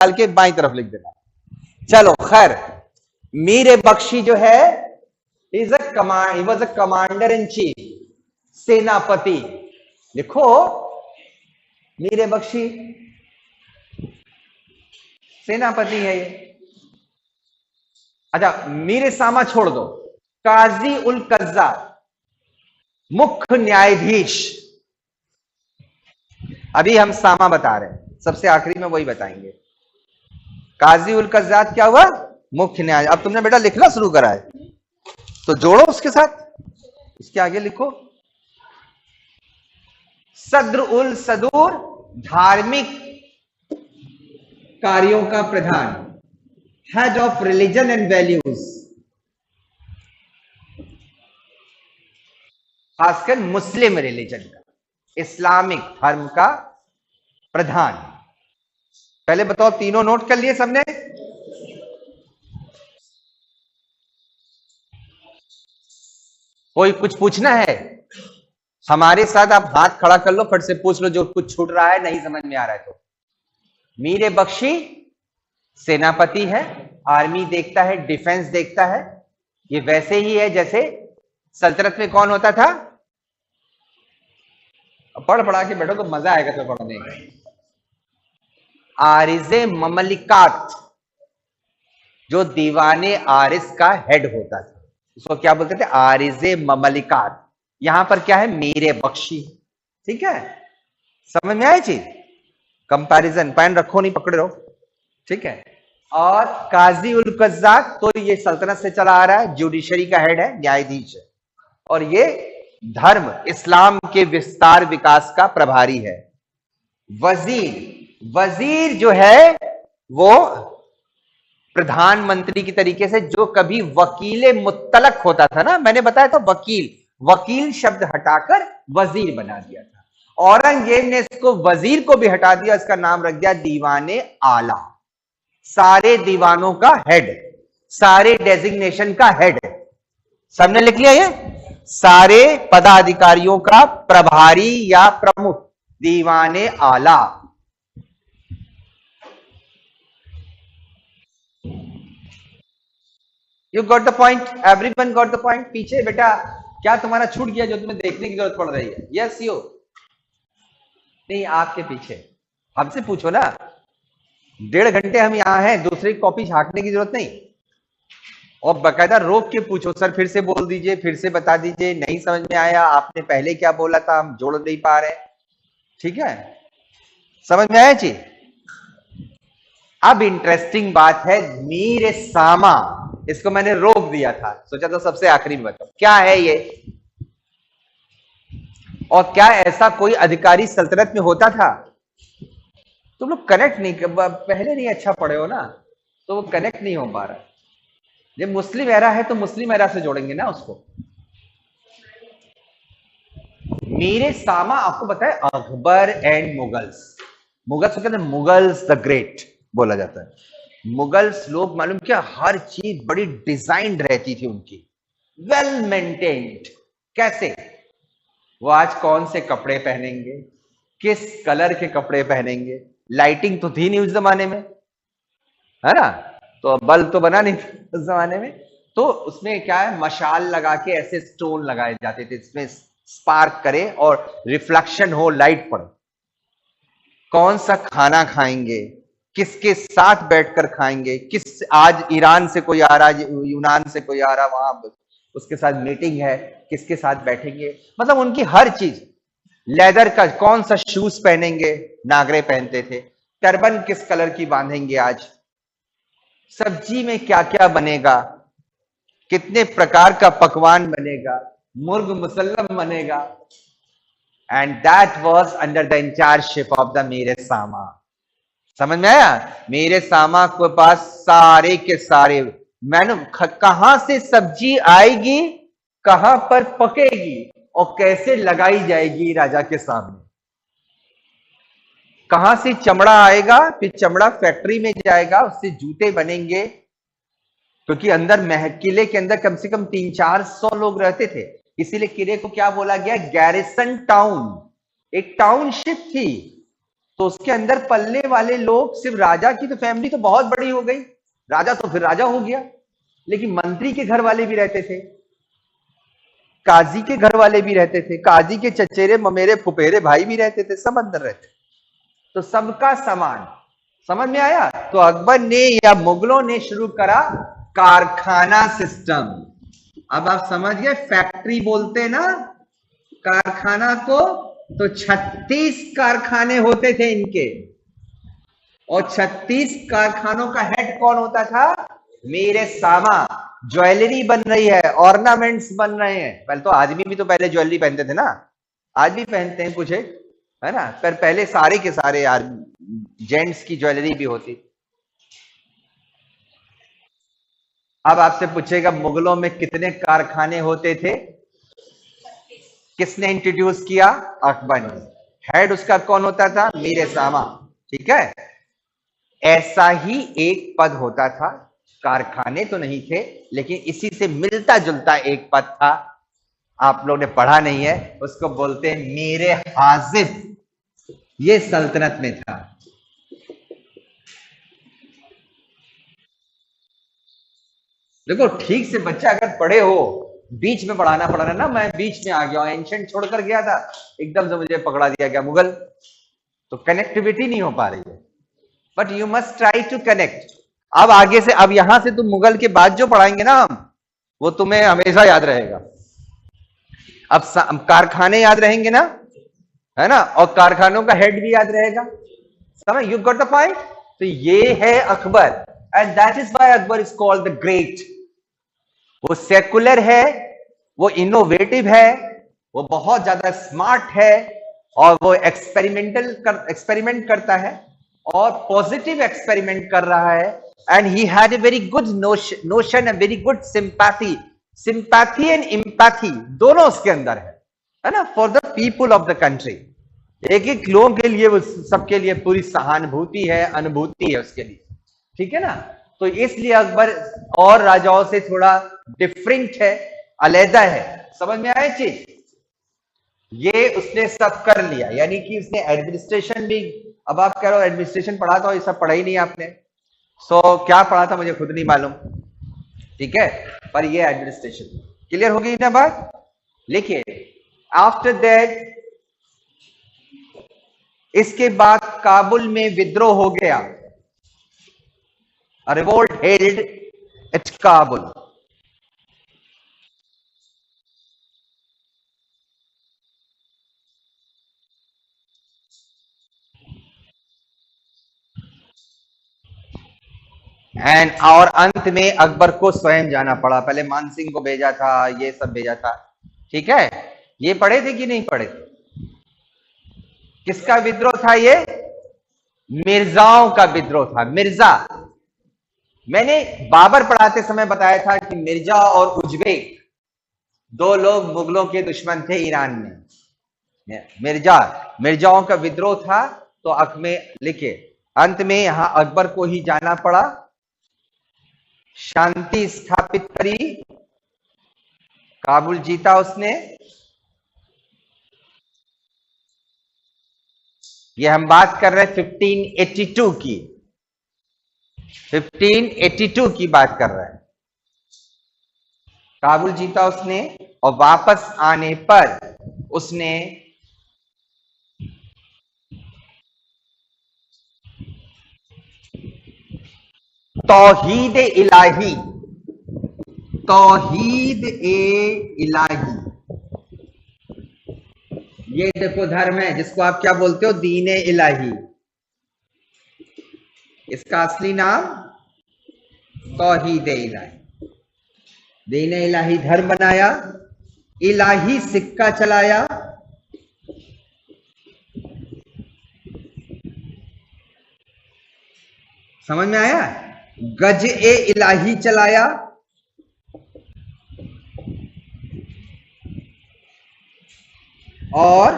डाल के बाईं तरफ लिख देना। चलो खैर, मीर बख्शी जो है he was a commander in chief, सेनापति। लिखो मीर बख्शी सेनापति है ये। अच्छा, मीर सामा छोड़ दो, काजी उल कज़्ज़ात मुख्य न्यायाधीश। अभी हम सामा बता रहे हैं, सबसे आखिरी में वही बताएंगे। काजी उल कज़्ज़ात क्या हुआ? मुख्य न्याय। अब तुमने बेटा लिखना शुरू करा है तो जोड़ो उसके साथ, इसके आगे लिखो सद्र उल सदूर, धार्मिक कार्यों का प्रधान, head of religion and values, खासकर मुस्लिम रिलीजन का, इस्लामिक धर्म का प्रधान। पहले बताओ, तीनों नोट कर लिए सबने? कोई कुछ पूछना है? हमारे साथ आप हाथ खड़ा कर लो, फट से पूछ लो जो कुछ छूट रहा है, नहीं समझ में आ रहा है तो। मीर बख्शी सेनापति है, आर्मी देखता है, डिफेंस देखता है। ये वैसे ही है जैसे सल्तनत में कौन होता था? पढ़ पढ़ा के बैठो तो मजा आएगा तो पढ़ने में। आरिज़े ममलिकात, जो दीवाने आरिस का हेड होता था, उसको क्या बोलते थे? आरिज़े ममलिकात। यहां पर क्या है? मीर बख्शी। ठीक है, समझ में आया चीज? कंपैरिजन पैन रखो, नहीं पकड़े रहो। ठीक है। और काजी उल कज़्ज़ात तो ये सल्तनत से चला आ रहा है, जुडिशरी का हेड है, न्यायाधीश है। और ये धर्म इस्लाम के विस्तार विकास का प्रभारी है। वजीर, वजीर जो है वो प्रधानमंत्री की तरीके से, जो कभी वकीले मुत्तलक होता था ना, मैंने बताया था वकील, वकील शब्द हटाकर वजीर बना दिया था। औरंगजेब ने इसको वजीर को भी हटा दिया, इसका नाम रख दिया दीवाने आला। सारे दीवानों का हेड, सारे डेजिग्नेशन का हेड। सबने लिख लिया ये? सारे पदाधिकारियों का प्रभारी या प्रमुख, दीवाने आला। You got the point? Everyone got the point? पीछे बेटा क्या तुम्हारा छूट गया जो तुम्हें देखने की जरूरत पड़ रही है? Yes you? नहीं, आपके पीछे। हमसे पूछो ना, 1.5 घंटे हम यहां हैं, दूसरी कॉपी झांकने की जरूरत नहीं। और बकायदा रोक के पूछो, सर फिर से बोल दीजिए, फिर से बता दीजिए, नहीं समझ में आया, आपने पहले क्या बोला था, हम जोड़ नहीं पा रहे। ठीक है, समझ में आया जी? अब इंटरेस्टिंग बात है, मीर सामा, इसको मैंने रोक दिया था, सोचा था सबसे आखिरी में बताओ क्या है ये। और क्या ऐसा कोई अधिकारी सल्तनत में होता था? तुम लोग कनेक्ट नहीं, पहले नहीं अच्छा पढ़े हो ना, तो वो कनेक्ट नहीं हो पा रहा। जब मुस्लिम एरा है तो मुस्लिम एरा से जोड़ेंगे ना उसको। मीर सामा आपको बताए अकबर एंड मुगल्स, मुगल्स को कहते हैं मुगल्स द ग्रेट बोला जाता है। मुगल्स लोग मालूम क्या, हर चीज बड़ी डिजाइंड रहती थी उनकी, वेल मेंटेन्ड। कैसे? वो आज कौन से कपड़े पहनेंगे, किस कलर के कपड़े पहनेंगे। लाइटिंग तो थी नहीं उस जमाने में, है ना, तो बल्ब तो बना नहीं उस जमाने में। तो उसमें क्या है, मशाल लगा के ऐसे स्टोन लगाए जाते थे, इसमें स्पार्क करे और रिफ्लेक्शन हो, लाइट पड़े। कौन सा खाना खाएंगे, किसके साथ बैठकर खाएंगे, किस, आज ईरान से कोई आ रहा है, यूनान से कोई आ रहा, वहां उसके साथ मीटिंग है, किसके साथ बैठेंगे, मतलब उनकी हर चीज। लेदर का कौन सा शूज पहनेंगे, नागरे पहनते थे। टर्बन किस कलर की बांधेंगे आज। सब्जी में क्या क्या बनेगा, कितने प्रकार का पकवान बनेगा, मुर्ग मुसल्लम बनेगा। And that was under the inchargeship of the मीर सामा। समझ में आया? मीर सामा के पास सारे के सारे मैंने, कहां से सब्जी आएगी, कहां पर पकेगी और कैसे लगाई जाएगी राजा के सामने। कहां से चमड़ा आएगा, फिर चमड़ा फैक्ट्री में जाएगा, उससे जूते बनेंगे, क्योंकि अंदर किले के अंदर कम से कम 300-400 लोग रहते थे, इसीलिए किले को क्या बोला गया, गैरिसन टाउन, एक टाउनशिप थी। तो उसके अंदर पलने वाले लोग सिर्फ राजा की तो फैमिली तो बहुत बड़ी हो गई, राजा तो फिर राजा हो गया, लेकिन मंत्री के घर वाले भी रहते थे, काजी के घर वाले भी रहते थे, काजी के चचेरे ममेरे फुफेरे भाई भी रहते थे, सब अंदर रहते, तो सबका सामान। समझ में आया? तो अकबर ने या मुगलों ने शुरू करा कारखाना सिस्टम। अब आप समझ गए, फैक्ट्री बोलते ना कारखाना को, तो 36 कारखाने होते थे इनके, और 36 कारखानों का हेड कौन होता था? मेरे सामा। ज्वेलरी बन रही है, ऑर्नामेंट्स बन रहे हैं, पहले तो आदमी भी तो पहले ज्वेलरी पहनते थे ना, आज भी पहनते हैं कुछ एक, है ना, पर पहले सारे के सारे जेंट्स की ज्वेलरी भी होती। अब आपसे पूछेगा मुगलों में कितने कारखाने होते थे? किसने इंट्रोड्यूस किया? अकबर ने। हेड उसका कौन होता था? मीर सामा। ठीक है, ऐसा ही एक पद होता था, कारखाने तो नहीं थे लेकिन इसी से मिलता जुलता एक पद था, आप लोग ने पढ़ा नहीं है, उसको बोलते हैं मीर हाजिब। ये सल्तनत में था। देखो ठीक से बच्चा अगर पढ़े हो, बीच में पढ़ाना पड़ रहा है ना, मैं बीच में आ गया, एंशिएंट छोड़कर गया था, एकदम से मुझे पकड़ा दिया गया मुगल, तो कनेक्टिविटी नहीं हो पा रही है, but you must try to connect. अब आगे से, अब यहां से तुम मुगल के बाद जो पढ़ाएंगे ना हम, वो तुम्हें हमेशा याद रहेगा। अब कारखाने याद रहेंगे ना, है ना, और कारखानों का हेड भी याद रहेगा। समझ? You got the point? तो ये है Akbar, and that is why Akbar is called the great. वो सेकुलर है, वो इनोवेटिव है, वो बहुत ज्यादा स्मार्ट है, और वो एक्सपेरिमेंट करता है, और पॉजिटिव एक्सपेरिमेंट कर रहा है, and he had a very good notion, a very good sympathy and empathy, दोनों उसके अंदर है ना, for the people of the country. एक एक लोगों के लिए, वो सबके लिए पूरी सहानुभूति है, अनुभूति है उसके लिए। ठीक है ना? तो इसलिए अकबर और राजाओं से थोड़ा डिफरेंट है, अलग है। समझ में आया चीज? ये उसने सब कर लिया, यानी कि उसने एडमिनिस्ट्रेशन भी, अब आप कह रहे हो एडमिनिस्ट्रेशन पढ़ा था, ये सब पढ़ा ही नहीं आपने, सो क्या पढ़ा था मुझे खुद नहीं मालूम, ठीक है, पर ये एडमिनिस्ट्रेशन क्लियर हो गई ना बात। लिखिए, आफ्टर दैट, इसके बाद काबुल में विद्रोह हो गया, revolt held at Kabul. And और अंत में अकबर को स्वयं जाना पड़ा, पहले मानसिंह को भेजा था, ये सब भेजा था। ठीक है, ये पढ़े थे कि नहीं पढ़े थे? किसका विद्रोह था ये? मिर्जाओं का विद्रोह था। मिर्जा, मैंने बाबर पढ़ाते समय बताया था कि मिर्जा और उज्बेक दो लोग मुगलों के दुश्मन थे ईरान में। मिर्जाओं का विद्रोह था, तो अक में लिखे, अंत में यहां अकबर को ही जाना पड़ा, शांति स्थापित करी, काबुल जीता उसने। ये हम बात कर रहे हैं 1582 की, 1582 की बात कर रहे हैं। काबुल जीता उसने, और वापस आने पर उसने तौहीद इलाही, तौहीद ए इलाही, ये देखो धर्म है जिसको आप क्या बोलते हो? दीन ए इलाही। इसका असली नाम तौहीद ए इलाही। दीन ए इलाही धर्म बनाया, इलाही सिक्का चलाया, समझ में आया? गज ए इलाही चलाया, और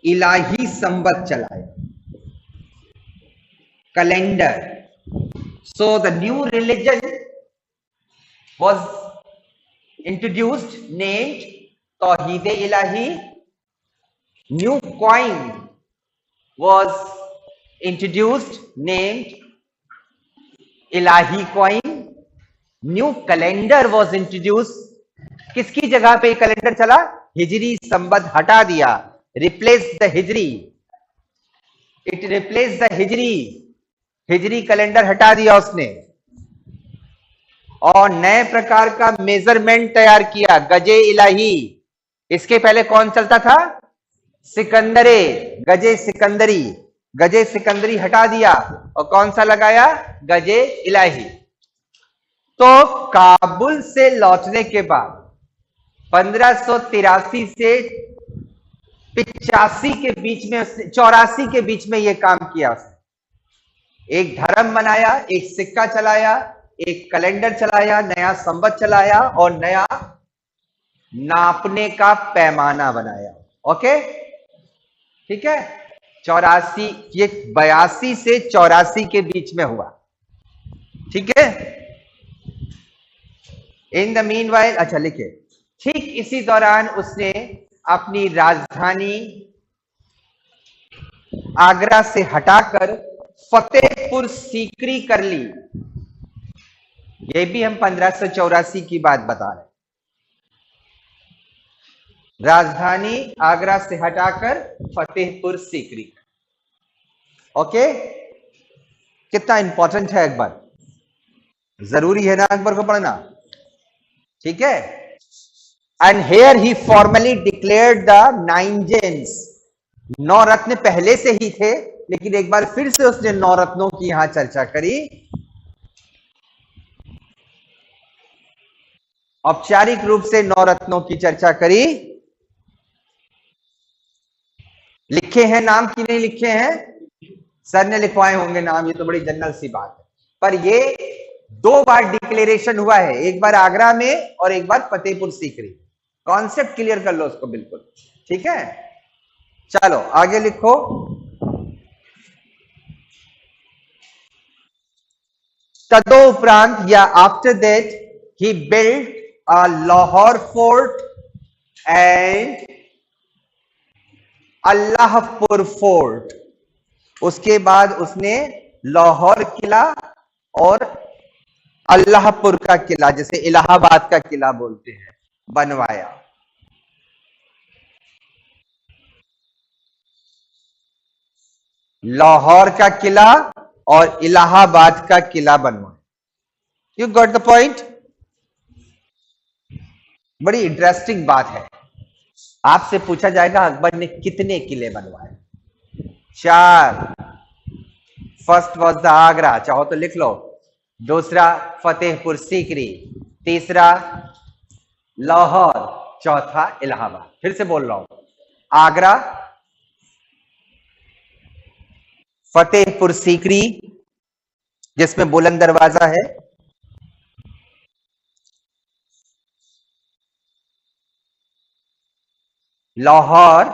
इलाही संवत चलाया, calendar. So the new religion was introduced, named Tauhid Ilahi. New coin was introduced named Ilahi coin, new calendar was introduce. किसकी जगह पे कैलेंडर चला? हिजरी संवत हटा दिया, replace the Hijri, it replace the Hijri, Hijri calendar हटा दिया उसने, और नए प्रकार का मेजरमेंट तैयार किया, गजे इलाही। इसके पहले कौन चलता था? सिकंदरे, गजे सिकंदरी, गजे सिकंदरी हटा दिया और कौन सा लगाया? गजे इलाही। तो काबुल से लौटने के बाद 1583 से 85 के बीच में, 84 के बीच में यह काम किया उसने। एक धर्म बनाया, एक सिक्का चलाया, एक कैलेंडर चलाया, नया संवत चलाया और नया नापने का पैमाना बनाया। ओके, ठीक है। 84, ये 82 से 84 के बीच में हुआ, ठीक है। इन द मीन वाइल, अच्छा लिखे, ठीक इसी दौरान उसने अपनी राजधानी आगरा से हटाकर फतेहपुर सीकरी कर ली। यह भी हम 1584 की बात बता रहे हैं। राजधानी आगरा से हटाकर फतेहपुर सीकरी। ओके, कितना इंपॉर्टेंट है अकबर, जरूरी है ना अकबर को पढ़ना, ठीक है। And here he formally declared the 9 gems. 9 रत्न पहले से ही थे, लेकिन एक बार फिर से उसने 9 रत्नों की यहां चर्चा करी। औपचारिक रूप से 9 रत्नों की चर्चा करी। लिखे हैं नाम कि नहीं लिखे हैं? सर ने लिखवाए होंगे नाम, ये तो बड़ी जनरल सी बात है। पर ये 2 बार डिक्लेरेशन हुआ है, एक बार आगरा में और एक बार फतेहपुर सीकरी। कॉन्सेप्ट क्लियर कर लो उसको बिल्कुल, ठीक है। चलो आगे लिखो। तदोपरांत या after that he build a Lahore fort and Allahpur fort. उसके बाद उसने लाहौर किला और अल्लाहपुर का किला, जिसे इलाहाबाद का किला बोलते हैं, बनवाया। लाहौर का किला और इलाहाबाद का किला बनवाया। You got the point? बड़ी इंटरेस्टिंग बात है। आपसे पूछा जाएगा अकबर ने कितने किले बनवाए? 4। फर्स्ट वॉज द आगरा, चाहो तो लिख लो। दूसरा फतेहपुर सीकरी, तीसरा लाहौर, चौथा इलाहाबाद। फिर से बोल रहा हूं, आगरा, फतेहपुर सीकरी जिसमें बुलंद दरवाजा है, लाहौर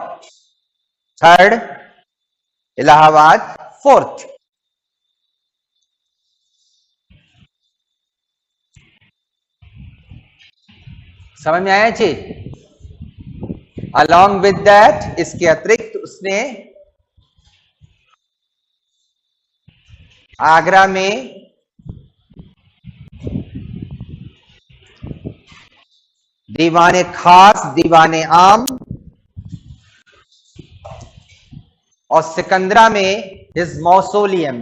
थर्ड, इलाहाबाद फोर्थ। समझ में आया चीज? अलॉन्ग विद दैट, इसके अतिरिक्त उसने आगरा में दीवाने खास, दीवाने आम, और सिकंदरा में हिज मौसोलियम।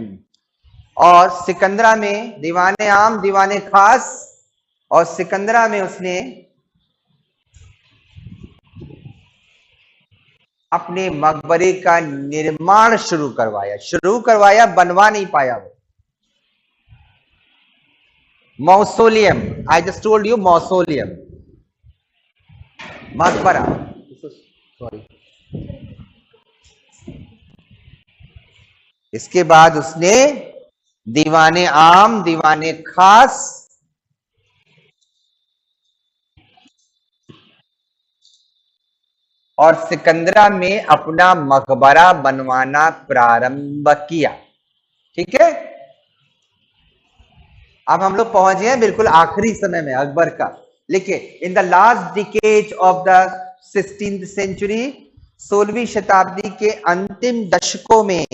और सिकंदरा में दीवाने आम, दीवाने खास और सिकंदरा में उसने अपने मकबरे का निर्माण शुरू करवाया, बनवा नहीं पाया वो। Mausoleum, I just told you, mausoleum, मकबरा। सॉरी। इसके बाद उसने दीवाने आम, दीवाने खास और सिकंदरा में अपना मकबरा बनवाना प्रारंभ किया। ठीक है, अब हम लोग पहुंच गए बिल्कुल आखिरी समय में अकबर का। लिखिए, in the last decade of the 16th century, 16वीं शताब्दी के अंतिम दशकों में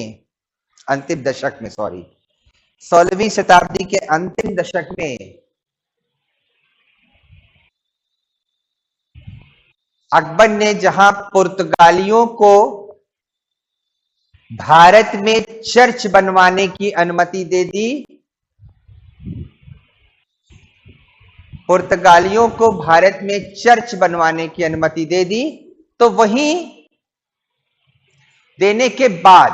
अंतिम दशक में, सॉरी, 16वीं शताब्दी के अंतिम दशक में अकबर ने जहां पुर्तगालियों को भारत में चर्च बनवाने की अनुमति दे दी, पुर्तगालियों को भारत में चर्च बनवाने की अनुमति दे दी, तो वहीं देने के बाद,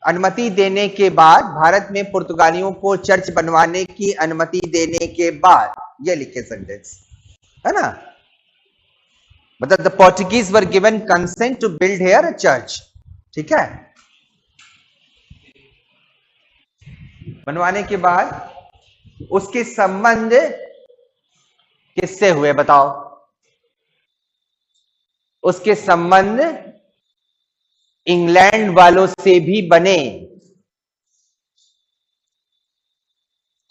अनुमति देने के बाद, भारत में पुर्तगालियों को चर्च बनवाने की अनुमति देने के बाद, ये लिखे सेंटेंस है ना, मतलब the Portuguese were given consent to build here a church, ठीक है। बनवाने के बाद उसके संबंध किससे हुए बताओ? उसके संबंध इंग्लैंड वालों से भी बने।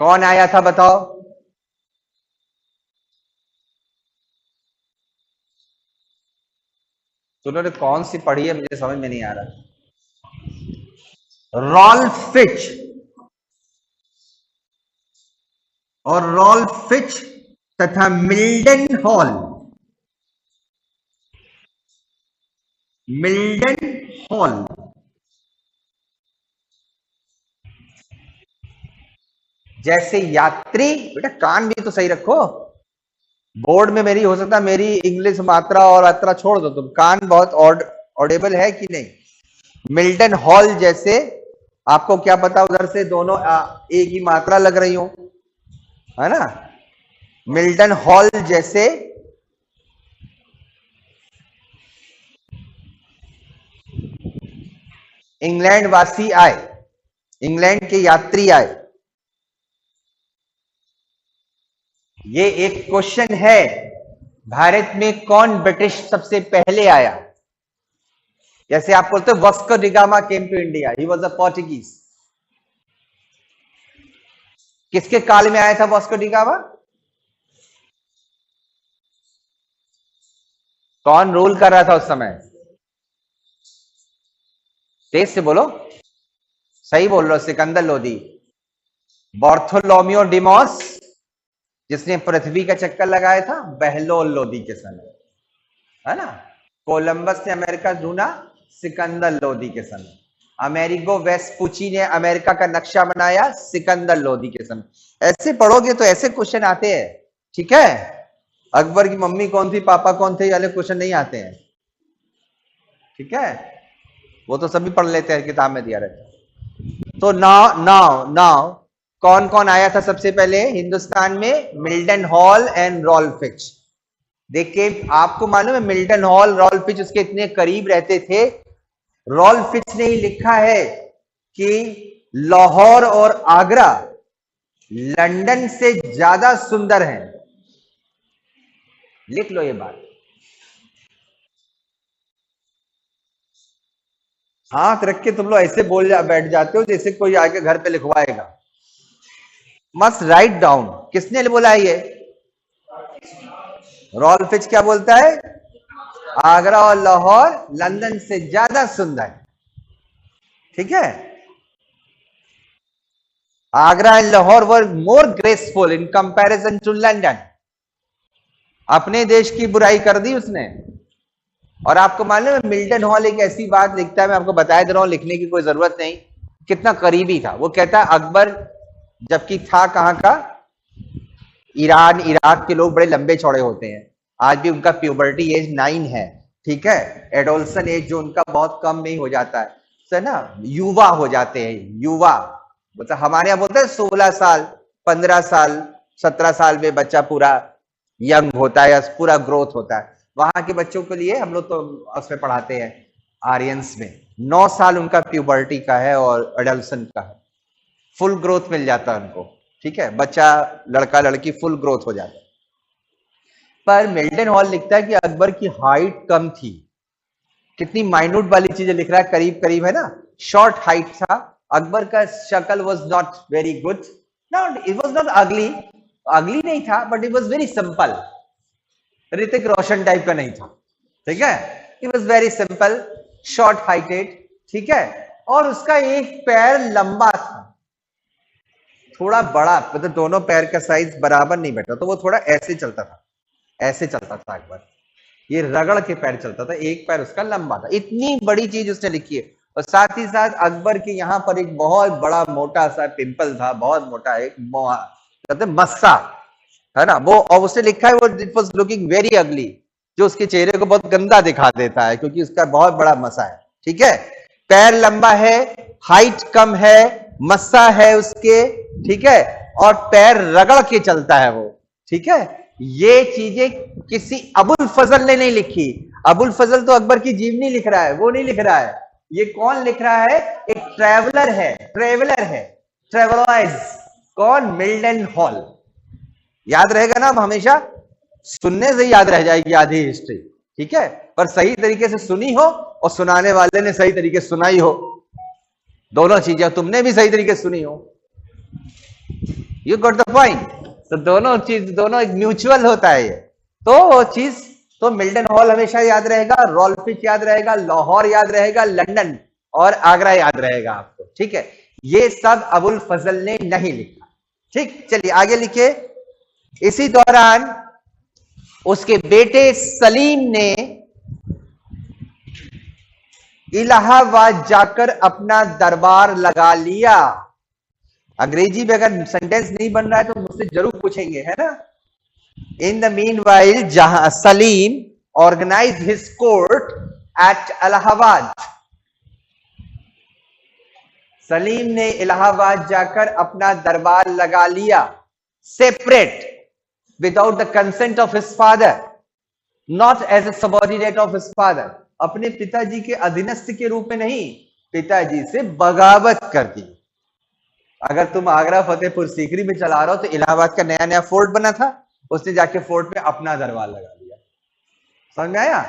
कौन आया था बताओ? तुमने कौन सी पढ़ी है मुझे समझ में नहीं आ रहा। रॉल्फ फिच, और रॉल्फ फिच तथा मिल्डन हॉल, मिल्डन हॉल जैसे यात्री, बेटा कान भी तो सही रखो, बोर्ड में मेरी हो सकता है मेरी इंग्लिश मात्रा और मात्रा छोड़ दो, तुम कान बहुत ऑडिबल है कि नहीं। मिल्टन हॉल जैसे, आपको क्या पता उधर से दोनों एक ही मात्रा लग रही हो, है ना। मिल्टन हॉल जैसे इंग्लैंड वासी आए, इंग्लैंड के यात्री आए। ये एक क्वेश्चन है, भारत में कौन ब्रिटिश सबसे पहले आया? जैसे आप बोलते हो Vasco da Gama came to India, he was a Portuguese. किसके काल में आया था वास्को डी गामा? कौन रूल कर रहा था उस समय? तेज से बोलो, सही बोल रहे हो, सिकंदर लोदी। बार्थोलोमियो डिमोस जिसने पृथ्वी का चक्कर लगाया था, बहलोल लोदी के समय, है ना। कोलंबस ने अमेरिका ढूंढा, सिकंदर लोदी के समय। अमेरिगो वेस्पुची ने अमेरिका का नक्शा बनाया, सिकंदर लोदी के समय। ऐसे पढ़ोगे तो ऐसे क्वेश्चन आते हैं, ठीक है। अकबर की मम्मी कौन थी, पापा कौन थे, वाले क्वेश्चन नहीं आते हैं, ठीक है। वो तो सभी पढ़ लेते हैं, किताब में दिया रहता। तो नाउ नाउ नाउ कौन कौन आया था सबसे पहले हिंदुस्तान में? Milton Hall and Ralph Fitch. देखिए आपको मालूम है मिल्टन हॉल, रॉल्फ फिच उसके इतने करीब रहते थे। रॉल्फ फिच ने ही लिखा है कि लाहौर और आगरा लंदन से ज्यादा सुंदर हैं। लिख लो ये बात। हाथ रख के तुम लोग ऐसे बैठ जाते हो जैसे कोई आके घर पे लिखवाएगा। Must write down. किसने बोला है ये? रॉल्फ फिच क्या बोलता है? आगरा और लाहौर लंदन से ज्यादा सुंदर, ठीक है। Agra and Lahore were more graceful in comparison to London. अपने देश की बुराई कर दी उसने। और आपको मालूम है मिल्टन हॉल एक ऐसी बात लिखता है, मैं आपको बता दे रहा हूं, लिखने की कोई जरूरत नहीं, कितना करीबी था। वो कहता है अकबर जबकि था कहां का? ईरान, इराक के लोग बड़े लंबे चौड़े होते हैं, आज भी उनका प्यूबर्टी एज 9 है, ठीक है। एडोल्सन एज जो उनका बहुत कम नहीं हो जाता है ना, युवा हो जाते हैं, युवा। मतलब हमारे यहाँ बोलते हैं 16 साल, 15 साल, 17 साल में बच्चा पूरा यंग होता है या पूरा ग्रोथ होता है। वहां के बच्चों के लिए हम लोग तो उसमें पढ़ाते हैं आर्यंस में 9 साल उनका प्यूबर्टी का है और एडल्सन का है, फुल ग्रोथ मिल जाता है उनको, ठीक है। बच्चा लड़का लड़की फुल ग्रोथ हो जाता है। पर मिल्टन हॉल लिखता है कि अकबर की हाइट कम थी। कितनी माइन्यूट वाली चीजें लिख रहा है, करीब करीब है ना। शॉर्ट हाइट था, अकबर का शक्ल was not very good, not it was not अगली, अगली नहीं था but it was very simple, Hrithik Roshan type का नहीं था, ठीक है। It was very simple, short heighted, ठीक है। और उसका एक पैर लंबा था, थोड़ा बड़ा, मतलब दोनों पैर का साइज बराबर नहीं बैठा, तो वो थोड़ा ऐसे चलता था, ऐसे चलता था अकबर, ये रगड़ के पैर चलता था, एक पैर उसका लंबा था। इतनी बड़ी चीज उसने लिखी है। और साथ ही साथ अकबर के यहाँ पर एक बहुत बड़ा मोटा सा पिंपल था, बहुत मोटा, एक कहते मस्सा, है ना वो, और उसने लिखा है वो it was looking very ugly, जो उसके चेहरे को बहुत गंदा दिखा देता है क्योंकि उसका बहुत बड़ा मसा है। ठीक है, पैर लंबा है, हाइट कम है, मस्सा है उसके, ठीक है, और पैर रगड़ के चलता है वो। ठीक है, ये चीजें किसी अबुल फजल ने नहीं लिखी। अबुल फजल तो अकबर की जीवनी लिख रहा है, वो नहीं लिख रहा है। ये कौन लिख रहा है? एक ट्रेवलर है, ट्रेवलर्स। कौन? Milton hall. याद रहेगा ना, हमेशा सुनने से याद रह जाएगी आधी हिस्ट्री। ठीक है, पर सही तरीके से सुनी हो और सुनाने वाले ने सही तरीके से सुनाई हो, दोनों चीजें, तुमने भी सही तरीके से सुनी हो। You got the point. तो दोनों चीज, दोनों एक म्यूचुअल होता है ये। तो वो चीज, तो मिल्टन हॉल हमेशा याद रहेगा, रॉल्फिच याद रहेगा, लाहौर याद रहेगा, लंदन और आगरा याद रहेगा आपको। ठीक है, ये सब अबुल फजल ने नहीं लिखा। ठीक, चलिए आगे लिखिए। इसी दौरान उसके बेटे सलीम ने इलाहाबाद जाकर अपना दरबार लगा लिया। अंग्रेजी में अगर सेंटेंस नहीं बन रहा है तो मुझसे जरूर पूछेंगे, है ना। इन द मीन वाइल जहां Salim organise his court at Allahabad, Salim ने इलाहाबाद जाकर अपना दरबार लगा लिया, separate, without the consent of his father, not as a subordinate of his father, अपने पिताजी के अधीनस्थ के रूप में नहीं, पिताजी से बगावत कर दी। अगर तुम आगरा फतेहपुर सीकरी में चला रहे हो तो इलाहाबाद का नया नया फोर्ट बना था, उसने जाके फोर्ट में अपना दरबार लगा लिया। समझ में आया?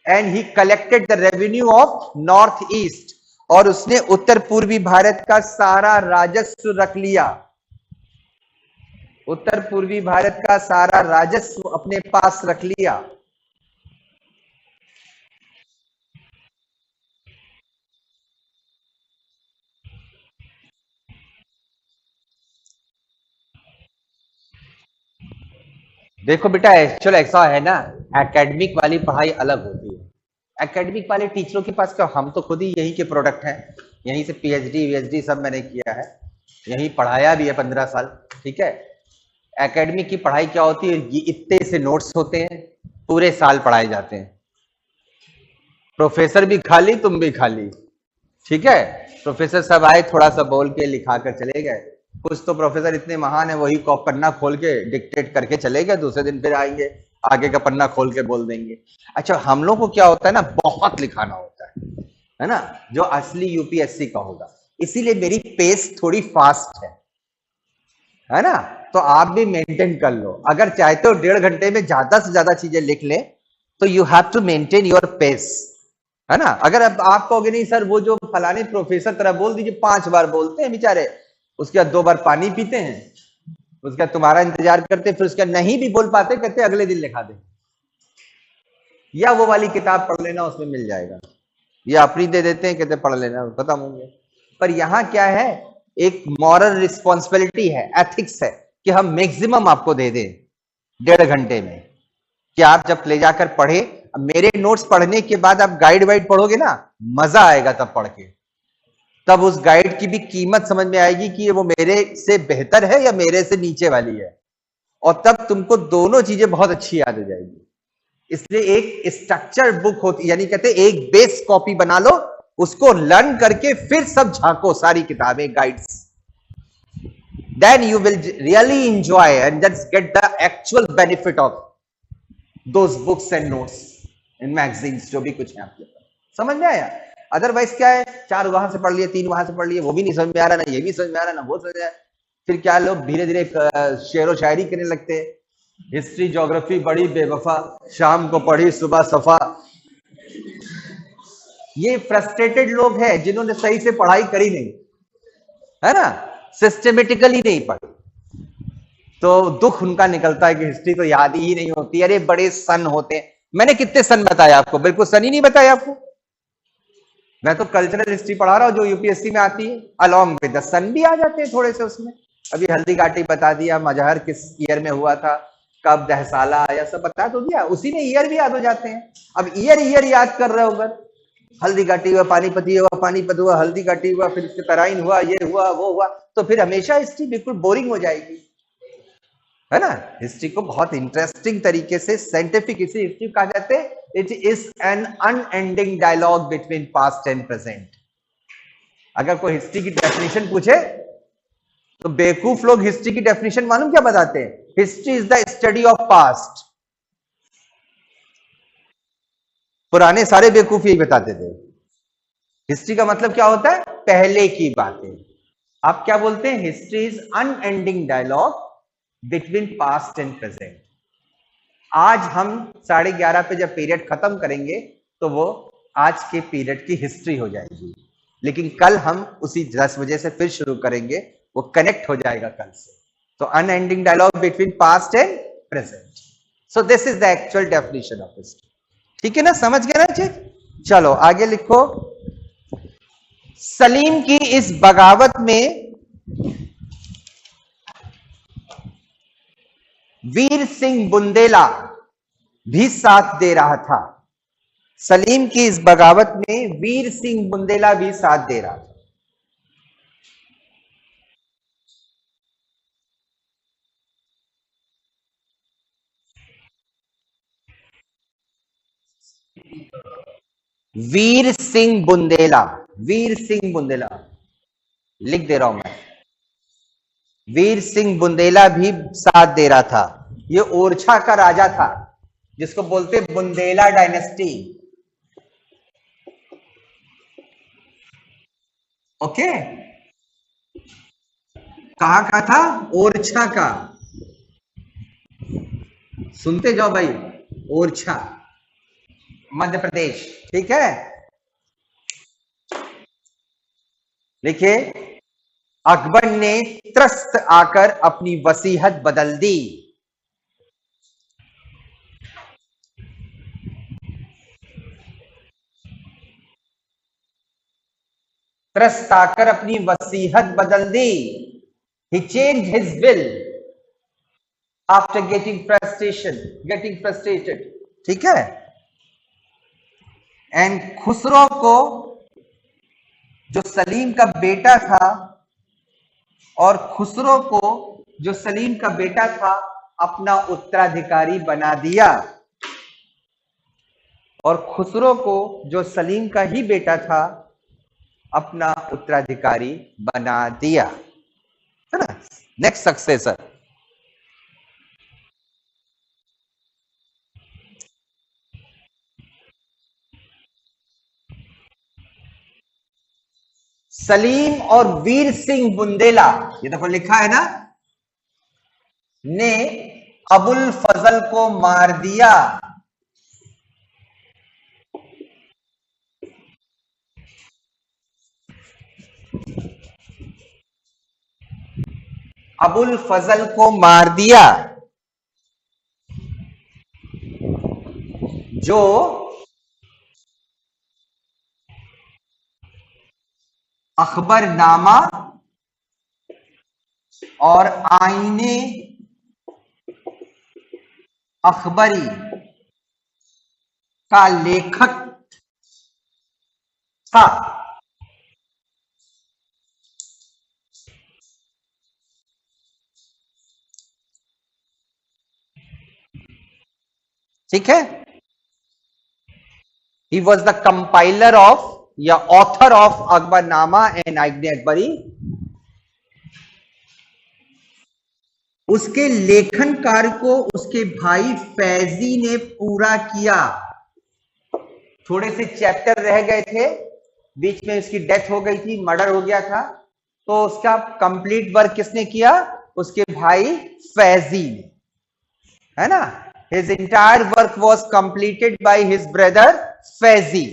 And he collected the revenue of north east, और उसने उत्तर पूर्वी भारत का सारा राजस्व रख लिया, उत्तर पूर्वी भारत का सारा राजस्व अपने पास रख लिया। देखो बेटा, एक्चुअल ऐसा है ना, एकेडमिक वाली पढ़ाई अलग होती है। एकेडमिक वाले टीचरों के पास क्या, हम तो खुद ही यहीं के प्रोडक्ट हैं, यहीं से पीएचडी वीएचडी सब मैंने किया है, यहीं पढ़ाया भी है 15 साल। ठीक है, एकेडमिक की पढ़ाई क्या होती है, ये इतने से नोट्स होते हैं, पूरे साल पढ़ाए जाते हैं, प्रोफेसर भी खाली, तुम भी खाली। ठीक है, प्रोफेसर सब आए, थोड़ा सा बोल के लिखा कर चले गए। कुछ तो प्रोफेसर इतने महान है, वही पन्ना खोल के डिक्टेट करके चले गए, दूसरे दिन फिर आएंगे, आगे का पन्ना खोल के बोल देंगे। अच्छा, हम लोग को क्या होता है ना, बहुत लिखाना होता है ना, जो असली यूपीएससी का होगा, इसीलिए मेरी पेस थोड़ी फास्ट है ना। तो आप भी मेंटेन कर लो, अगर चाहते हो 1.5 घंटे में ज्यादा से ज्यादा चीजें लिख ले, तो you have to maintain your pace, है ना। अगर अब आप कहोगे नहीं सर, वो जो फलाने प्रोफेसर तरह बोल दीजिए, 5 बार बोलते हैं बेचारे, उसके बाद 2 बार पानी पीते हैं, उसके बाद तुम्हारा इंतजार करते, फिर उसके बाद नहीं भी बोल पाते, कहते अगले दिन लिखा दे, या वो वाली किताब पढ़ लेना, उसमें मिल जाएगा, या अपनी दे देते हैं, कहते पढ़ लेना, खत्म होंगे। पर यहां क्या है, एक मॉरल रिस्पॉन्सिबिलिटी है, एथिक्स है, कि हम मैक्सिमम आपको दे दें 1.5 घंटे में, कि आप जब ले जाकर पढ़े। मेरे नोट्स पढ़ने के बाद आप गाइड वाइड पढ़ोगे ना, मजा आएगा तब पढ़ के, तब उस गाइड की भी कीमत समझ में आएगी कि वो मेरे से बेहतर है या मेरे से नीचे वाली है, और तब तुमको दोनों चीजें बहुत अच्छी याद हो जाएगी। इसलिए एक स्ट्रक्चर बुक होती, यानी कहते एक बेस कॉपी बना लो, उसको लर्न करके फिर सब झांको, सारी किताबें, guides, then you will really enjoy and just get the actual benefit of those books and notes in magazines, जो भी कुछ है आपके पास। समझ में आया? अदरवाइज क्या है, 4 वहां से पढ़ लिए, 3 वहां से पढ़ लिए, वो भी नहीं समझ में आ रहा, ना ये भी समझ में आ रहा, ना वो समझ में आ रहा। फिर क्या, लोग धीरे धीरे शेर व शायरी करने लगते हैं, हिस्ट्री ज्योग्राफी बड़ी बेवफा, शाम को पढ़ी सुबह सफा। ये फ्रस्ट्रेटेड लोग हैं जिन्होंने सही से पढ़ाई करी नहीं, है ना, सिस्टमेटिकली नहीं पढ़ी, तो दुख उनका निकलता है कि हिस्ट्री तो याद ही नहीं होती। अरे बड़े सन होते हैं, मैंने कितने सन बताया आपको, बिल्कुल सन ही नहीं बताया आपको, मैं तो कल्चरल हिस्ट्री पढ़ा रहा हूँ जो यूपीएससी में आती है, अलॉन्ग विद द सन भी आ जाते हैं थोड़े से उसमें। अभी हल्दी घाटी बता दिया, मजहर किस ईयर में हुआ था, कब दहसाला आया, सब बता तो दिया, उसी में ईयर भी याद हो जाते हैं। अब ईयर याद कर रहे हो, अगर हल्दी घाटी हुआ, पानीपति हुआ, पानीपत हुआ, हल्दी घाटी हुआ, फिर इसके तराइन हुआ, ये हुआ वो हुआ, तो फिर हमेशा हिस्ट्री बिल्कुल बोरिंग हो जाएगी, है ना। हिस्ट्री को बहुत इंटरेस्टिंग तरीके से साइंटिफिक इसी हिस्ट्री कहा जाते हैं। It is an unending dialogue between past and present. अगर कोई हिस्ट्री की डेफिनेशन पूछे तो बेवकूफ लोग हिस्ट्री की डेफिनेशन मालूम क्या बताते हैं? History is the study of past. पुराने सारे बेवकूफ यही बताते थे। हिस्ट्री का मतलब क्या होता है? पहले की बातें। आप क्या बोलते हैं? History is unending dialogue between past and present. आज हम 11:30 पे जब पीरियड खत्म करेंगे तो वो आज के पीरियड की हिस्ट्री हो जाएगी, लेकिन कल हम उसी 10 बजे से फिर शुरू करेंगे, वो कनेक्ट हो जाएगा कल से। तो unending dialogue between past and present. So this is the actual definition of history. ठीक है ना, समझ गए ना चीज? चलो आगे लिखो। सलीम की इस बगावत में वीर सिंह बुंदेला भी साथ दे रहा था। सलीम की इस बगावत में वीर सिंह बुंदेला भी साथ दे रहा था। वीर सिंह बुंदेला, वीर सिंह बुंदेला लिख दे रहा हूं मैं। वीर सिंह बुंदेला भी साथ दे रहा था। ये ओरछा का राजा था जिसको बोलते बुंदेला डायनेस्टी। ओके, कहां का था? ओरछा का। सुनते जाओ भाई, ओरछा मध्य प्रदेश। ठीक है, देखिए अकबर ने त्रस्त आकर अपनी वसीयत बदल दी। त्रस्त आकर अपनी वसीयत बदल दी। He changed his will after getting frustrated। ठीक है, एंड खुसरो को, जो सलीम का बेटा था, और खुसरो को जो सलीम का बेटा था अपना उत्तराधिकारी बना दिया, और खुसरो को जो सलीम का ही बेटा था अपना उत्तराधिकारी बना दिया, है ना। Next successor. सलीम और वीर सिंह बुंदेला, ये देखो लिखा है ना, ने अबुल फजल को मार दिया। अबुल फजल को मार दिया, जो अखबरनामा और आईने अखबरी का लेखक था। ठीक है, he was the compiler of या ऑथर ऑफ अकबरनामा एंड आईने अकबरी। उसके लेखन कार्य को उसके भाई फैजी ने पूरा किया। थोड़े से चैप्टर रह गए थे, बीच में उसकी डेथ हो गई थी, मर्डर हो गया था, तो उसका कंप्लीट वर्क किसने किया? उसके भाई फैजी ने, है ना। His entire work was completed by his brother Faizi.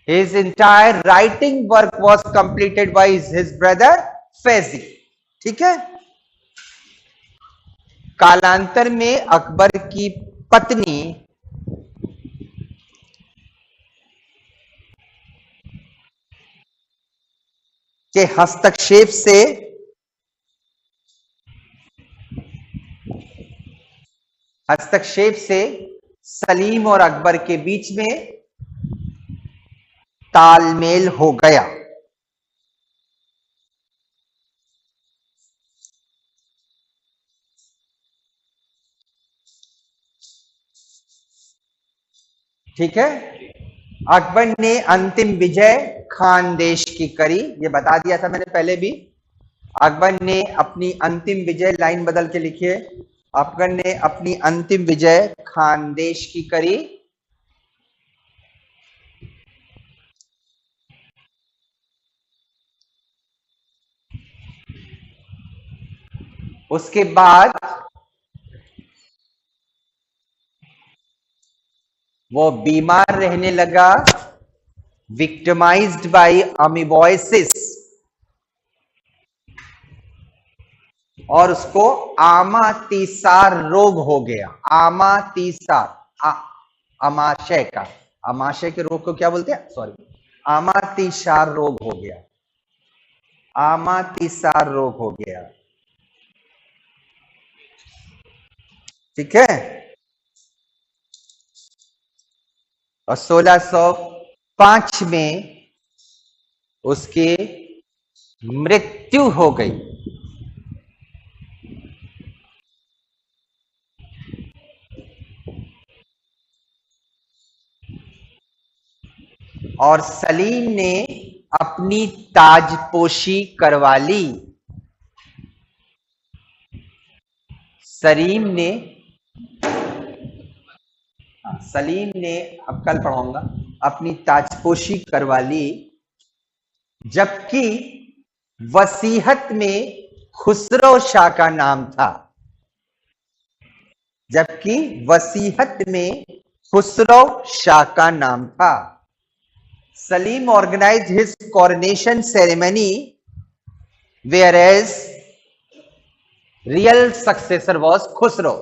His entire writing work was completed by his brother Faizi. ठीक है। कालांतर में अकबर की पत्नी के हस्तक्षेप से सलीम और अकबर के बीच में तालमेल हो गया। ठीक है, अकबर ने अंतिम विजय खानदेश की करी, ये बता दिया था मैंने पहले भी। अकबर ने अपनी अंतिम विजय, लाइन बदल के लिखिए, अकबर ने अपनी अंतिम विजय खानदेश की करी। उसके बाद वो बीमार रहने लगा, विक्टिमाइज्ड बाय अमीबॉयसिस, और उसको आमातीसार रोग हो गया। आमातीसार, अमाशय का, अमाशय के रोग को क्या बोलते हैं, सॉरी, आमातीसार रोग हो गया, आमातीसार रोग हो गया। ठीक है, और 1605 में उसकी मृत्यु हो गई। और सलीम ने अपनी ताजपोशी करवा ली। सलीम ने, अब कल पढ़ाऊंगा, अपनी ताजपोशी करवा ली, जबकि वसीयत में खुसरो शाह का नाम था। जबकि वसीयत में खुसरो शाह का नाम था। Salim organized his coronation ceremony, whereas real successor was Khusro.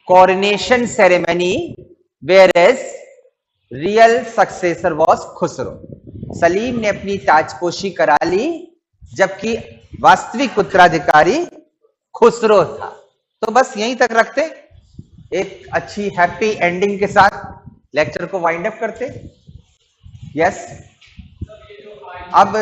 Coronation ceremony, whereas real successor was Khusro. Salim ने अपनी ताजपोशी करा ली, जबकि वास्तविक उत्तराधिकारी खुसरो था। तो बस यहीं तक रखते, एक अच्छी हैप्पी एंडिंग के साथ लेक्चर को वाइंड अप करते। यस, अब